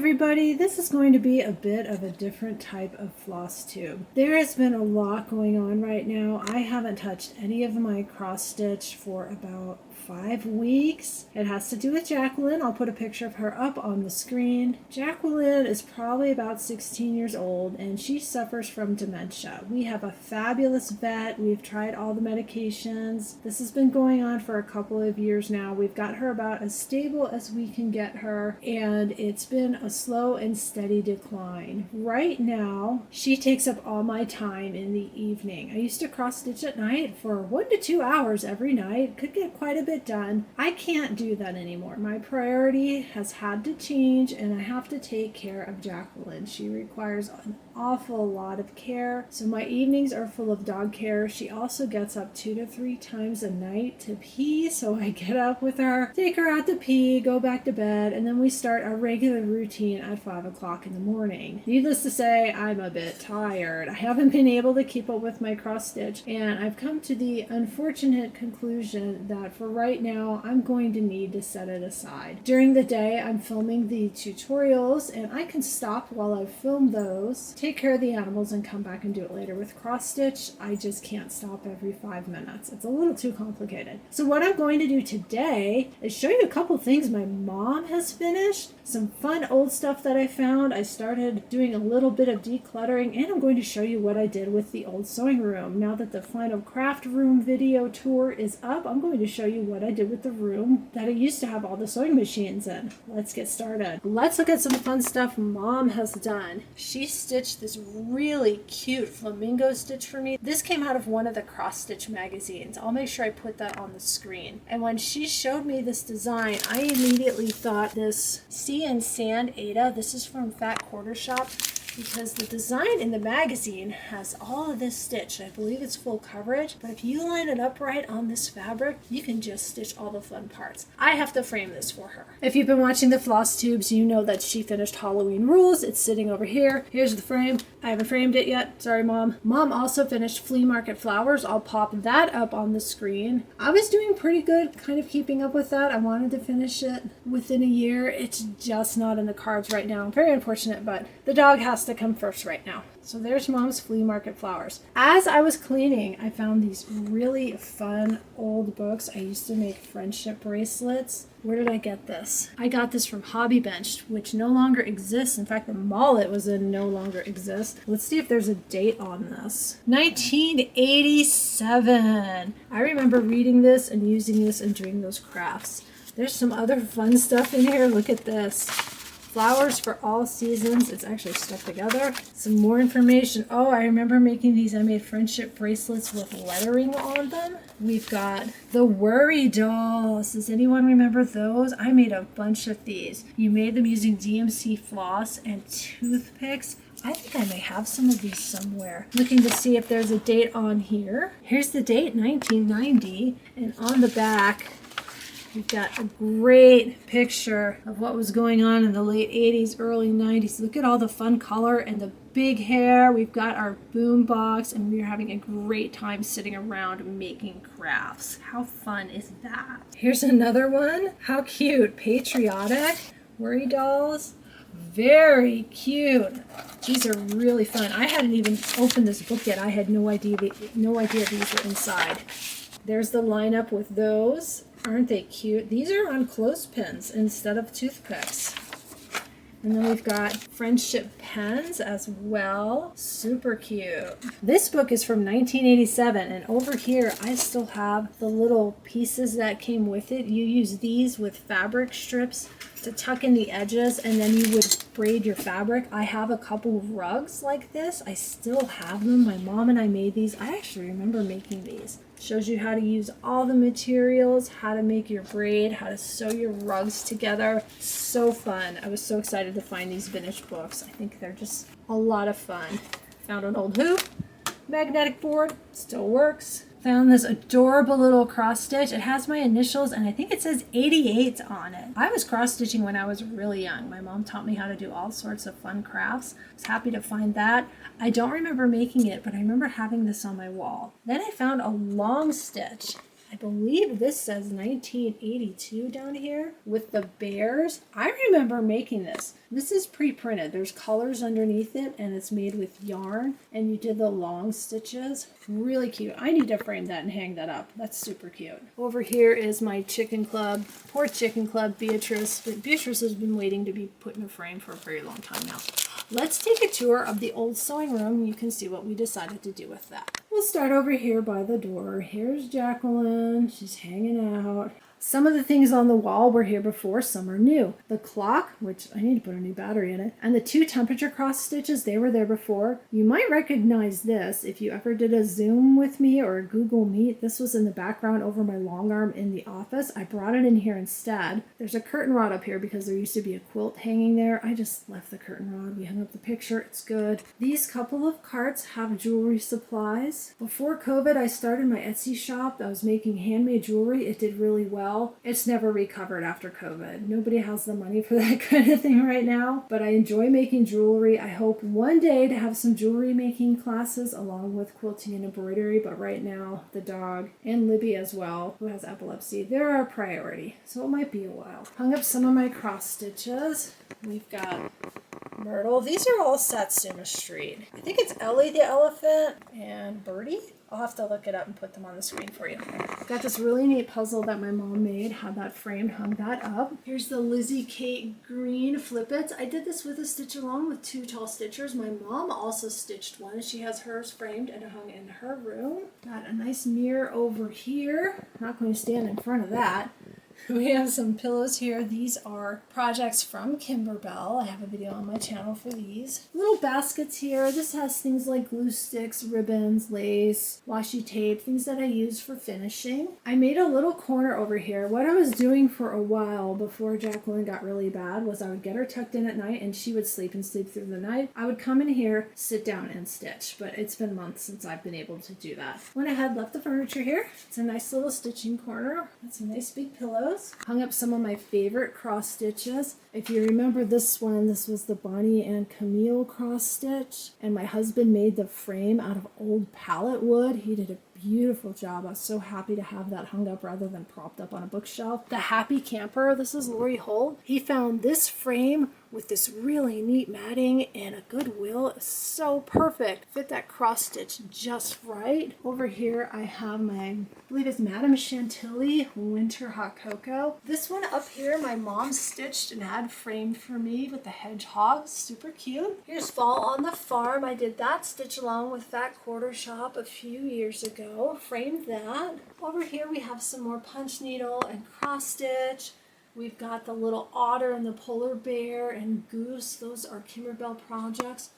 everybody, this is going to be a bit of a different type of floss tube. There has been a lot going on right now. I haven't touched any of my cross stitch for about 5 weeks. It has to do with Jacqueline. I'll put a picture of her up on the screen. Jacqueline is probably about 16 years old and she suffers from dementia. We have a fabulous vet. We've tried all the medications. This has been going on for a couple of years now. We've got her about as stable as we can get her, and it's been a slow and steady decline. Right now, she takes up all my time in the evening. I used to cross stitch at night for 1 to 2 hours every night. Could get quite a bit done. I can't do that anymore. My priority has had to change, and I have to take care of Jacqueline. She requires an awful lot of care, so my evenings are full of dog care. She also gets up 2 to 3 times a night to pee, so I get up with her, take her out to pee, go back to bed, and then we start our regular routine at 5 o'clock in the morning. Needless to say, I'm a bit tired. I haven't been able to keep up with my cross stitch, and I've come to the unfortunate conclusion that for right now, I'm going to need to set it aside. During the day, I'm filming the tutorials, and I can stop while I film those, take care of the animals, and come back and do it later. With cross stitch, I just can't stop every 5 minutes. It's a little too complicated. So what I'm going to do today is show you a couple things my mom has finished, some fun old stuff that I found. I started doing a little bit of decluttering, and I'm going to show you what I did with the old sewing room. Now that the final craft room video tour is up, I'm going to show you what I did with the room that I used to have all the sewing machines in. Let's get started. Let's look at some fun stuff Mom has done. She stitched this really cute flamingo stitch for me. This came out of one of the cross stitch magazines. I'll make sure I put that on the screen. And when she showed me this design, I immediately thought this Sea and Sand Ada. This is from Fat Quarter Shop, because the design in the magazine has all of this stitch. I believe it's full coverage, but if you line it up right on this fabric, you can just stitch all the fun parts. I have to frame this for her. If you've been watching the Floss Tubes, you know that she finished Halloween Rules. It's sitting over here. Here's the frame. I haven't framed it yet. Sorry, Mom. Mom also finished Flea Market Flowers. I'll pop that up on the screen. I was doing pretty good, kind of keeping up with that. I wanted to finish it within a year. It's just not in the cards right now. Very unfortunate, but the dog has to come first right now. So there's Mom's Flea Market Flowers. As I was cleaning, I found these really fun old books. I used to make friendship bracelets. Where did I get this? I got this from Hobby Bench, which no longer exists. In fact, the mall it was in no longer exists. Let's see if there's a date on this. 1987. I remember reading this and using this and doing those crafts. There's some other fun stuff in here. Look at this. Flowers for all seasons. It's actually stuck together. Some more information. Oh, I remember making these. I made friendship bracelets with lettering on them. We've got the Worry Dolls. Does anyone remember those? I made a bunch of these. You made them using DMC floss and toothpicks. I think I may have some of these somewhere. Looking to see if there's a date on here. Here's the date, 1990. And on the back, we've got a great picture of what was going on in the late 80s, early 90s. Look at all the fun color and the big hair. We've got our boom box, and we are having a great time sitting around making crafts. How fun is that? Here's another one. How cute. Patriotic. Worry Dolls. Very cute. These are really fun. I hadn't even opened this book yet. I had no idea these were inside. There's the lineup with those. Aren't they cute? These are on clothespins instead of toothpicks. And then we've got friendship pens as well. Super cute. This book is from 1987, and over here I still have the little pieces that came with it. You use these with fabric strips to tuck in the edges, and then you would braid your fabric. I have a couple of rugs like this. I still have them. My mom and I made these. I actually remember making these. Shows you how to use all the materials, how to make your braid, how to sew your rugs together. So fun. I was so excited to find these vintage books. I think they're just a lot of fun. Found an old hoop, magnetic board, still works. Found this adorable little cross stitch. It has my initials and I think it says 88 on it. I was cross stitching when I was really young. My mom taught me how to do all sorts of fun crafts. I was happy to find that. I don't remember making it, but I remember having this on my wall. Then I found a long stitch. I believe this says 1982 down here with the bears. I remember making this. This is pre-printed. There's colors underneath it and it's made with yarn and you did the long stitches. Really cute. I need to frame that and hang that up. That's super cute. Over here is my chicken club. Poor chicken club, Beatrice. Beatrice has been waiting to be put in a frame for a very long time now. Let's take a tour of the old sewing room. You can see what we decided to do with that. We'll start over here by the door. Here's Jacqueline. She's hanging out. Some of the things on the wall were here before, some are new. The clock, which I need to put a new battery in it, and the 2 temperature cross stitches, they were there before. You might recognize this if you ever did a Zoom with me or a Google Meet. This was in the background over my long arm in the office. I brought it in here instead. There's a curtain rod up here because there used to be a quilt hanging there. I just left the curtain rod. We hung up the picture. It's good. These couple of carts have jewelry supplies. Before COVID, I started my Etsy shop. I was making handmade jewelry. It did really well. It's never recovered after COVID. Nobody has the money for that kind of thing right now, but I enjoy making jewelry. I hope one day to have some jewelry making classes along with quilting and embroidery, but right now the dog and Libby as well, who has epilepsy, they're our priority, so it might be a while. Hung up some of my cross stitches. We've got Myrtle. These are all Satsuma Street. I think it's Ellie the elephant and Birdie. I'll have to look it up and put them on the screen for you. Got this really neat puzzle that my mom made, had that framed, hung that up. Here's the Lizzie Kate green flippets. I did this with a stitch along with 2 tall stitchers. My mom also stitched one. She has hers framed and hung in her room. Got a nice mirror over here. Not going to stand in front of that. We have some pillows here. These are projects from Kimberbell. I have a video on my channel for these. Little baskets here. This has things like glue sticks, ribbons, lace, washi tape, things that I use for finishing. I made a little corner over here. What I was doing for a while before Jacqueline got really bad was I would get her tucked in at night and she would sleep and sleep through the night. I would come in here, sit down and stitch, but it's been months since I've been able to do that. Went ahead, left the furniture here. It's a nice little stitching corner. That's some nice big pillows. Hung up some of my favorite cross stitches. If you remember this one, this was the Bonnie and Camille cross stitch, and my husband made the frame out of old pallet wood. He did a beautiful job. I was so happy to have that hung up rather than propped up on a bookshelf. The Happy Camper, this is Lori Holt. He found this frame with this really neat matting and a Goodwill. It's so perfect. Fit that cross stitch just right. Over here I have my, I believe it's Madame Chantilly Winter Hot Cocoa. This one up here my mom stitched and had framed for me with the hedgehogs. Super cute. Here's Fall on the Farm. I did that stitch along with Fat Quarter Shop a few years ago. Framed that. Over here we have some more punch needle and cross stitch. We've got the little otter and the polar bear and goose. Those are Kimberbell projects.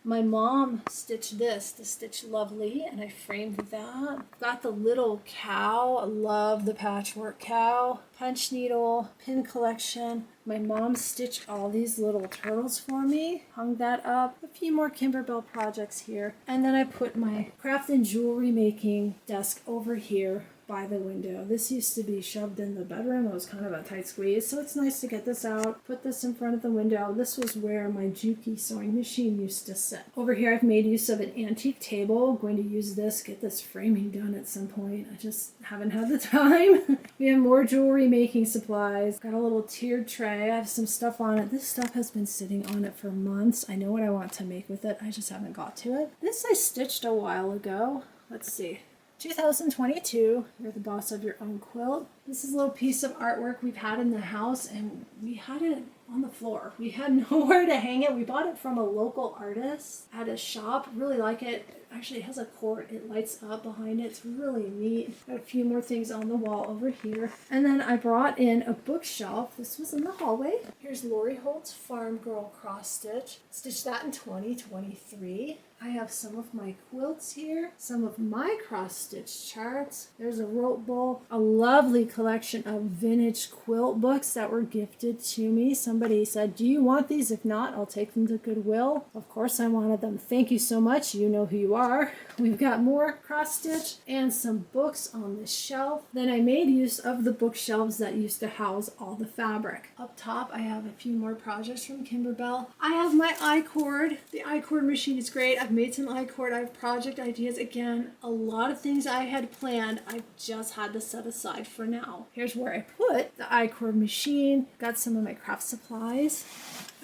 My mom stitched this to Stitch Lovely, and I framed that. Got the little cow. I love the patchwork cow. Punch needle, pin collection. My mom stitched all these little turtles for me. Hung that up. A few more Kimberbell projects here. And then I put my craft and jewelry making desk over here by the window. This used to be shoved in the bedroom. It was kind of a tight squeeze, so it's nice to get this out, put this in front of the window. This was where my Juki sewing machine used to sit. Over here I've made use of an antique table. I'm going to use this, get this framing done at some point. I just haven't had the time. We have more jewelry making supplies. Got a little tiered tray. I have some stuff on it. This stuff has been sitting on it for months. I know what I want to make with it. I just haven't got to it. This I stitched a while ago. Let's see. 2022, you're the boss of your own quilt. This is a little piece of artwork we've had in the house and we had it on the floor. We had nowhere to hang it. We bought it from a local artist at a shop. Really like it. Actually, it has a cord. It lights up behind it. It's really neat. Got a few more things on the wall over here. And then I brought in a bookshelf. This was in the hallway. Here's Lori Holt's Farm Girl cross stitch. Stitched that in 2023. I have some of my quilts here, some of my cross stitch charts. There's a rope bowl, a lovely collection of vintage quilt books that were gifted to me. Somebody said, do you want these? If not, I'll take them to Goodwill. Of course I wanted them. Thank you so much. You know who you are. We've got more cross stitch and some books on the shelf. Then I made use of the bookshelves that used to house all the fabric. Up top, I have a few more projects from Kimberbell. I have my I-cord. The I-cord machine is great. I've made some I-cord. I have project ideas. Again, a lot of things I had planned. I just had to set aside for now. Here's where I put the I-cord machine. Got some of my craft supplies.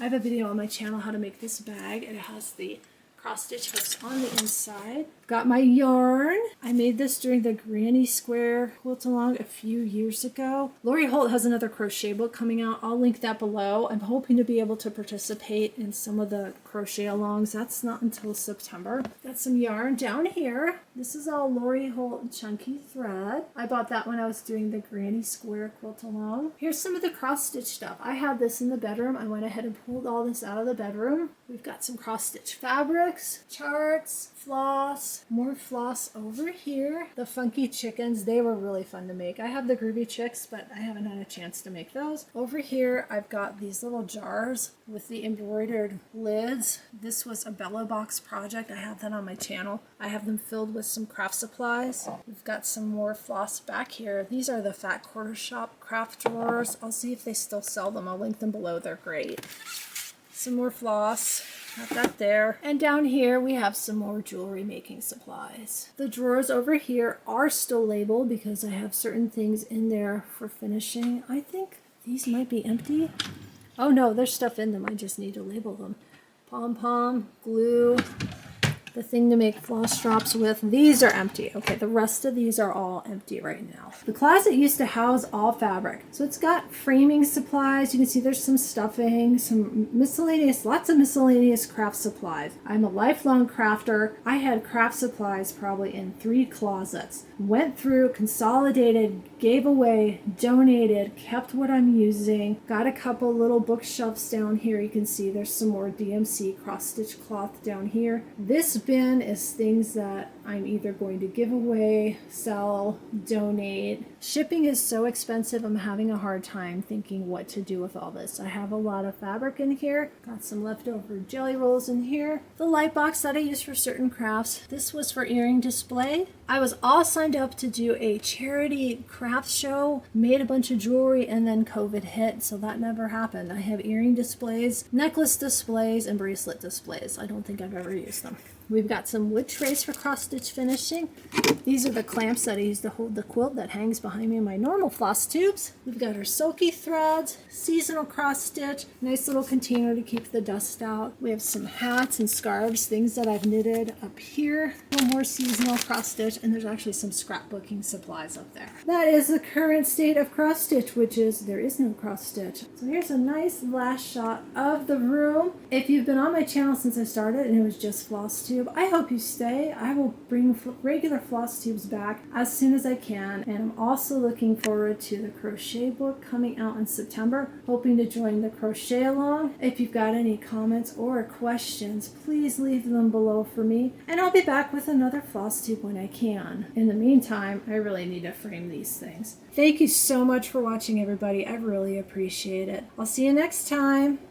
I have a video on my channel how to make this bag. It has the cross stitch hooks on the inside. Got my yarn. I made this during the Granny Square quilt along a few years ago. Lori Holt has another crochet book coming out. I'll link that below. I'm hoping to be able to participate in some of the crochet alongs. That's not until September. Got some yarn down here. This is all Lori Holt chunky thread. I bought that when I was doing the Granny Square quilt along. Here's some of the cross stitch stuff. I had this in the bedroom. I went ahead and pulled all this out of the bedroom. We've got some cross stitch fabrics, charts, floss, more floss over here. The funky chickens, they were really fun to make. I have the Groovy Chicks, but I haven't had a chance to make those. Over here, I've got these little jars with the embroidered lids. This was a Bello Box project. I have that on my channel. I have them filled with some craft supplies. We've got some more floss back here. These are the Fat Quarter Shop craft drawers. I'll see if they still sell them. I'll link them below. They're great. Some more floss. Got that there. And down here we have some more jewelry making supplies. The drawers over here are still labeled because I have certain things in there for finishing. I think these might be empty. Oh no, there's stuff in them. I just need to label them. Pom-pom, glue, the thing to make floss drops with. These are empty. Okay, the rest of these are all empty right now. The closet used to house all fabric. So it's got framing supplies. You can see there's some stuffing, some miscellaneous, lots of miscellaneous craft supplies. I'm a lifelong crafter. I had craft supplies probably in 3 closets. Went through, consolidated, gave away, donated, kept what I'm using. Got a couple little bookshelves down here. You can see there's some more DMC cross-stitch cloth down here. This bin is things that I'm either going to give away, sell, donate. Shipping is so expensive, I'm having a hard time thinking what to do with all this. I have a lot of fabric in here, got some leftover jelly rolls in here. The light box that I use for certain crafts. This was for earring display. I was all signed up to do a charity craft show, made a bunch of jewelry, and then COVID hit, so that never happened. I have earring displays, necklace displays, and bracelet displays. I don't think I've ever used them. We've got some wood trays for cross-stitch finishing. These are the clamps that I use to hold the quilt that hangs behind me in my normal floss tubes. We've got our silky threads, seasonal cross-stitch, nice little container to keep the dust out. We have some hats and scarves, things that I've knitted up here. A little more seasonal cross-stitch, and there's actually some scrapbooking supplies up there. That is the current state of cross-stitch, which is there is no cross-stitch. So here's a nice last shot of the room. If you've been on my channel since I started and it was just floss tube, I hope you stay. I will bring regular floss tubes back as soon as I can, and I'm also looking forward to the crochet book coming out in September, hoping to join the crochet along. If you've got any comments or questions, please leave them below for me, and I'll be back with another floss tube when I can. In the meantime, I really need to frame these things. Thank you so much for watching, everybody. I really appreciate it. I'll see you next time.